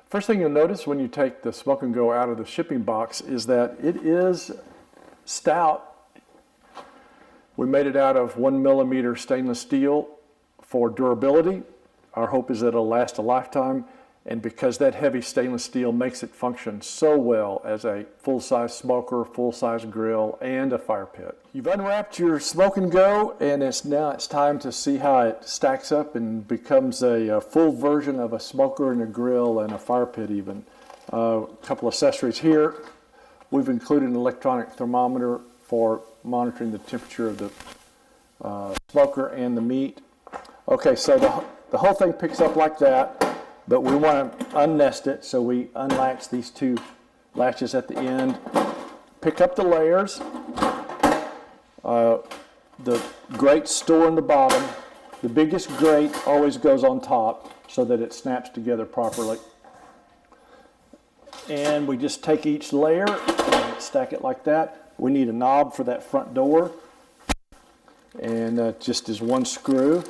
First thing you'll notice when you take the Smoke and Go out of the shipping box is that it is stout. We made it out of 1mm stainless steel for durability. Our hope is that it'll last a lifetime, and because that heavy stainless steel makes it function so well as a full-size smoker, full-size grill, and a fire pit. You've unwrapped your Smoke and Go, and now it's time to see how it stacks up and becomes a full version of a smoker and a grill and a fire pit even. A couple accessories here. We've included an electronic thermometer for monitoring the temperature of the smoker and the meat. Okay, so the whole thing picks up like that. But we want to unnest it, so we unlatch these two latches at the end, pick up the layers, the grate store in the bottom. The biggest grate always goes on top so that it snaps together properly. And we just take each layer and stack it like that. We need a knob for that front door, and just as one screw.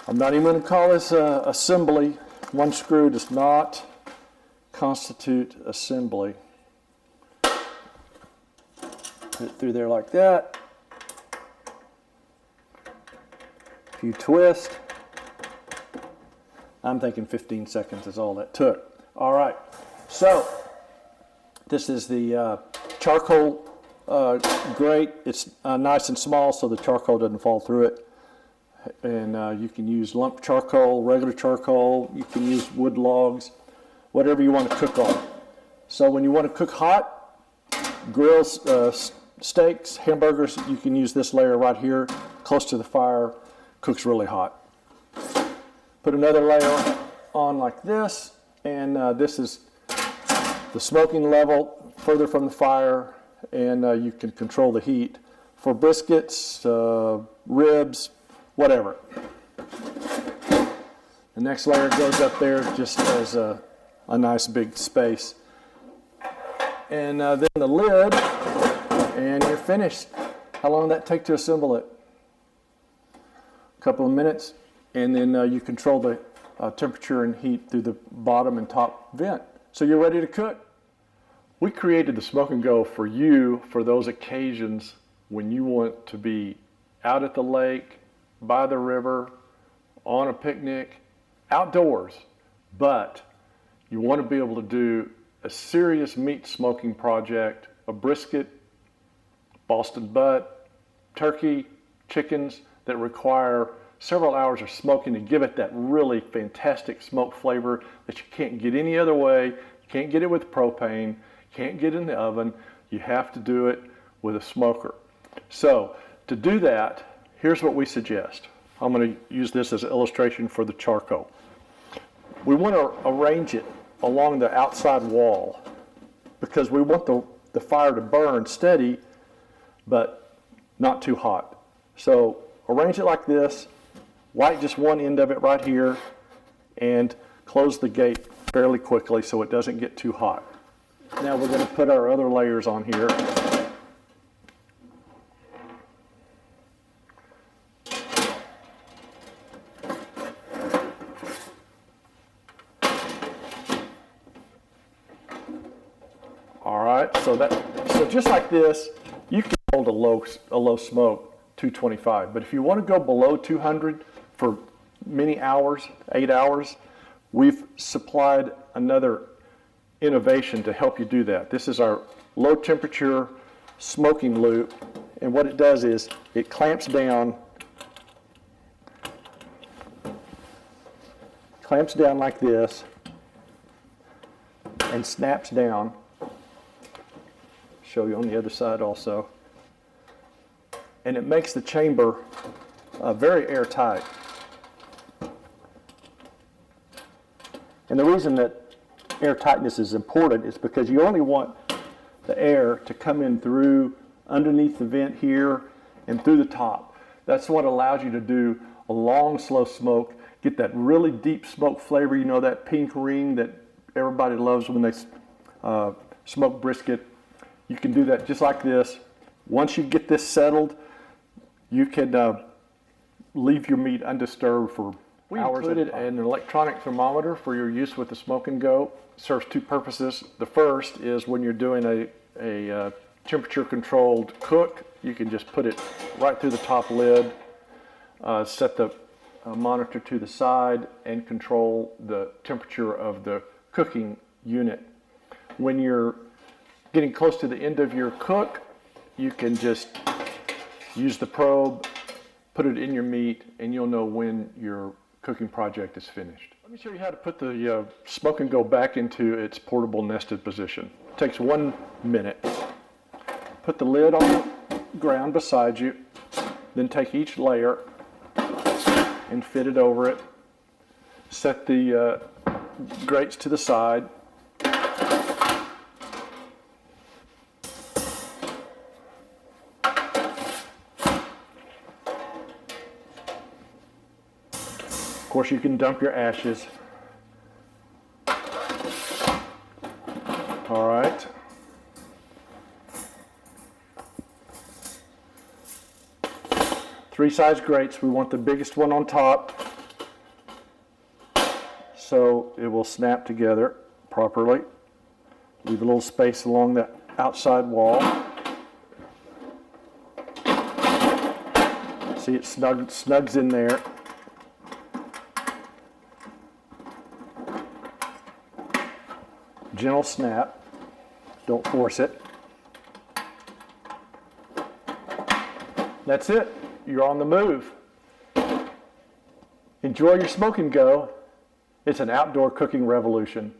I'm not even going to call this assembly. One screw does not constitute assembly. Put it through there like that. A few twists. I'm thinking 15 seconds is all that took. All right, so this is the charcoal grate. It's nice and small so the charcoal doesn't fall through it. And you can use lump charcoal, regular charcoal, you can use wood logs, whatever you want to cook on. So when you want to cook hot, grills, steaks, hamburgers, you can use this layer right here, close to the fire, cooks really hot. Put another layer on like this, and this is the smoking level further from the fire, and you can control the heat for briskets, ribs, whatever. The next layer goes up there just as a nice big space. And then the lid, and you're finished. How long did that take to assemble it? A couple of minutes, and then you control the temperature and heat through the bottom and top vent. So you're ready to cook. We created the Smoke and Go for you for those occasions when you want to be out at the lake, by the river, on a picnic, outdoors, but you want to be able to do a serious meat smoking project, a brisket, Boston butt, turkey, chickens that require several hours of smoking to give it that really fantastic smoke flavor that you can't get any other way. You can't get it with propane, can't get it in the oven. You have to do it with a smoker. So to do that, here's what we suggest. I'm going to use this as an illustration for the charcoal. We want to arrange it along the outside wall because we want the fire to burn steady but not too hot. So arrange it like this, light just one end of it right here, and close the gate fairly quickly so it doesn't get too hot. Now we're going to put our other layers on here. So just like this, you can hold a low smoke 225. But if you want to go below 200 for many hours, 8 hours, we've supplied another innovation to help you do that. This is our low temperature smoking loop, and what it does is it clamps down like this and snaps down. Show you on the other side also. And it makes the chamber very airtight. And the reason that airtightness is important is because you only want the air to come in through underneath the vent here and through the top. That's what allows you to do a long, slow smoke, get that really deep smoke flavor, you know, that pink ring that everybody loves when they smoke brisket. You can do that just like this. Once you get this settled, you can leave your meat undisturbed for We included an electronic thermometer for your use with the Smoke and Go. It serves two purposes. The first is when you're doing a temperature controlled cook, you can just put it right through the top lid, set the monitor to the side, and control the temperature of the cooking unit. When you're getting close to the end of your cook, you can just use the probe, put it in your meat, and you'll know when your cooking project is finished. Let me show you how to put the Smoke and Go back into its portable nested position. It takes 1 minute. Put the lid on the ground beside you, then take each layer and fit it over it. Set the grates to the side. Of course, you can dump your ashes. All right. Three size grates. We want the biggest one on top so it will snap together properly. Leave a little space along the outside wall. See, it snugs in there. Gentle snap. Don't force it. That's it. You're on the move. Enjoy your Smoke and Go. It's an outdoor cooking revolution.